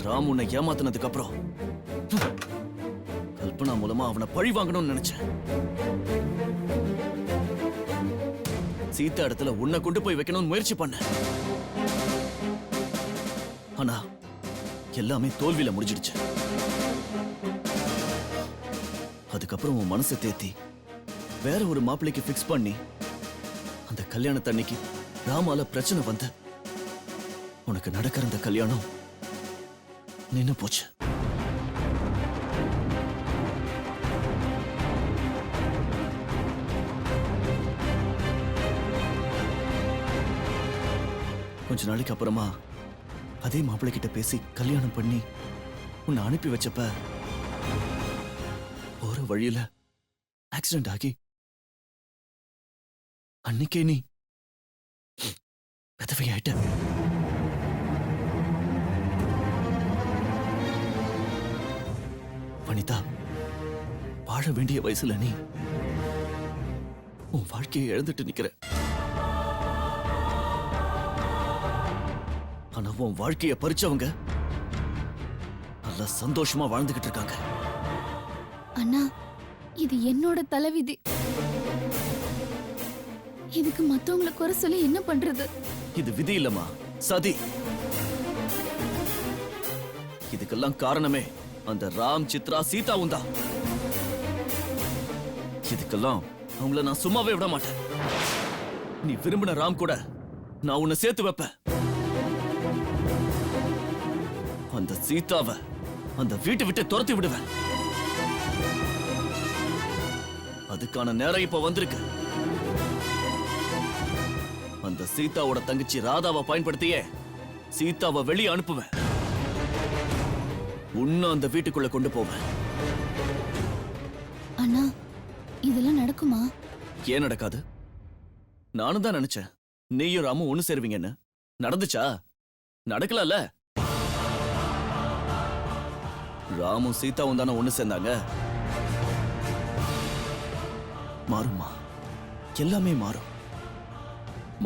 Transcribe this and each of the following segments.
ராம் உன்னை ஏமாத்தினதுக்கு அப்புறம் கல்பனா மூலமா அவனை பழி வாங்கணும்னு நினைச்சேன். சீதா இடத்துல உன்னை கொண்டு போய் வைக்கணும்னு முயற்சி பண்ண. ஆனா எல்லாமே தோல்வியில முடிஞ்சிடுச்சு. அதுக்கப்புறம் உன் மனசை தேத்தி வேற ஒரு மாப்பிள்ளைக்கு பிக்ஸ் பண்ணி அந்த கல்யாணத்தன்னைக்கு ராமால பிரச்சனை வந்த உனக்கு நடக்கிற இந்த கல்யாணம் நின்னு போச்சு. கொஞ்ச நாளைக்கு அப்புறமா அதே மாப்பிள்ளை கிட்ட பேசி கல்யாணம் பண்ணி உன்னை அனுப்பி வச்சப்ப போற வழியில ஆக்சிடென்ட் ஆகி அன்னைக்கே நீ விதவையாயிட்ட. வனிதா, வாழ வேண்டிய வயசுல நீ உன் வாழ்க்கையை இழந்துட்டு நிக்கிற. ஆனா உன் வாழ்க்கைய பறிச்சவங்க நல்லா சந்தோஷமா வாழ்ந்துகிட்டு இருக்காங்க. அண்ணா, இது என்னோட தலைவிதி. இதுக்கு மத்தவங்களை குறை சொல்லி என்ன பண்றது? இது விதி இல்லம்மா, சதி. இதுக்கெல்லாம் காரணமே அந்த ராம், சித்ரா, சீதாவும் தான். இதுக்கெல்லாம் அவங்கள நான் சும்மாவே விட மாட்டேன். நீ விரும்பின ராம் கூட நான் உன்னை சேர்த்து வைப்பேன். அந்த சீதாவை அந்த வீட்டை விட்டு துரத்தி விடுவேன். அதுக்கான நேரம் இப்ப வந்திருக்கு. அந்த சீதாவோட தங்கச்சி ராதாவை பயன்படுத்தியே சீதாவை வெளியே அனுப்புவேன். உன்ன அந்த வீட்டுக்குள்ள கொண்டு போவேன். அண்ணா, இதெல்லாம் நடக்குமா? ஏன் நடக்காது? நானும் தான் நினைச்சேன் நீயும் ராமும் ஒண்ணு சேருவீங்கன்னு. நடந்துச்சா? நடக்கலல்ல. ராமும் சீதாவும் தானே ஒண்ணு சேர்ந்தாங்க. மாறுமா? எல்லாமே மாறும்.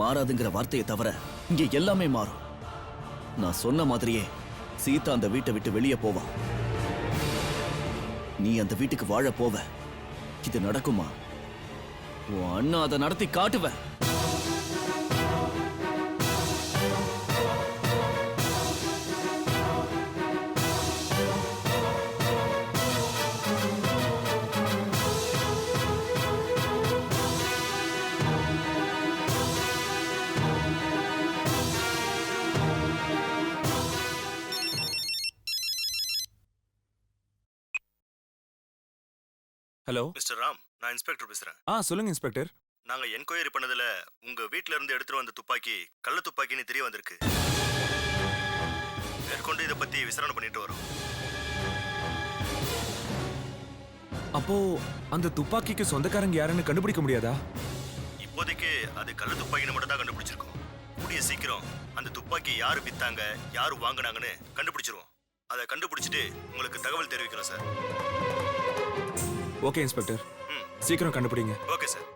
மாறாதுங்கிற வார்த்தையை தவிர இங்க எல்லாமே மாறும். நான் சொன்ன மாதிரியே சீதா அந்த வீட்டை விட்டு வெளியே போவா. நீ அந்த வீட்டுக்கு வாழ போவ. இது நடக்குமா? உன் அண்ணா அதை நடத்தி காட்டுவேன். ஹலோ மிஸ்டர் ராம், நான் இன்ஸ்பெக்டர் பேசுறேன். சொல்லுங்க இன்ஸ்பெக்டர். நாங்க என்கொயரி பண்ணதுல உங்க வீட்ல இருந்து எடுத்துட்டு வந்த துப்பாக்கி கள்ள துப்பாக்கின்னு தெரிய வந்திருக்கு. மேற்கொண்டு இதை பத்தி விசாரணை பண்ணிட்டு வரோம். அப்போ அந்த துப்பாக்கிக்கு சொந்தக்காரங்க யாருன்னு கண்டுபிடிக்க முடியாதா? இப்போதைக்கு அது கள்ள துப்பாக்கின்னு மட்டும் தான் கண்டுபிடிச்சிருக்கோம். கூடிய சீக்கிரம் அந்த துப்பாக்கி யாரு வித்தாங்க, யாரு வாங்கினாங்கன்னு கண்டுபிடிச்சிருவோம். அதை கண்டுபிடிச்சிட்டு உங்களுக்கு தகவல் தெரிவிக்கிறோம் சார். ஓகே இன்ஸ்பெக்டர், சீக்கிரம் கண்டுபிடிங்க. Okay sir.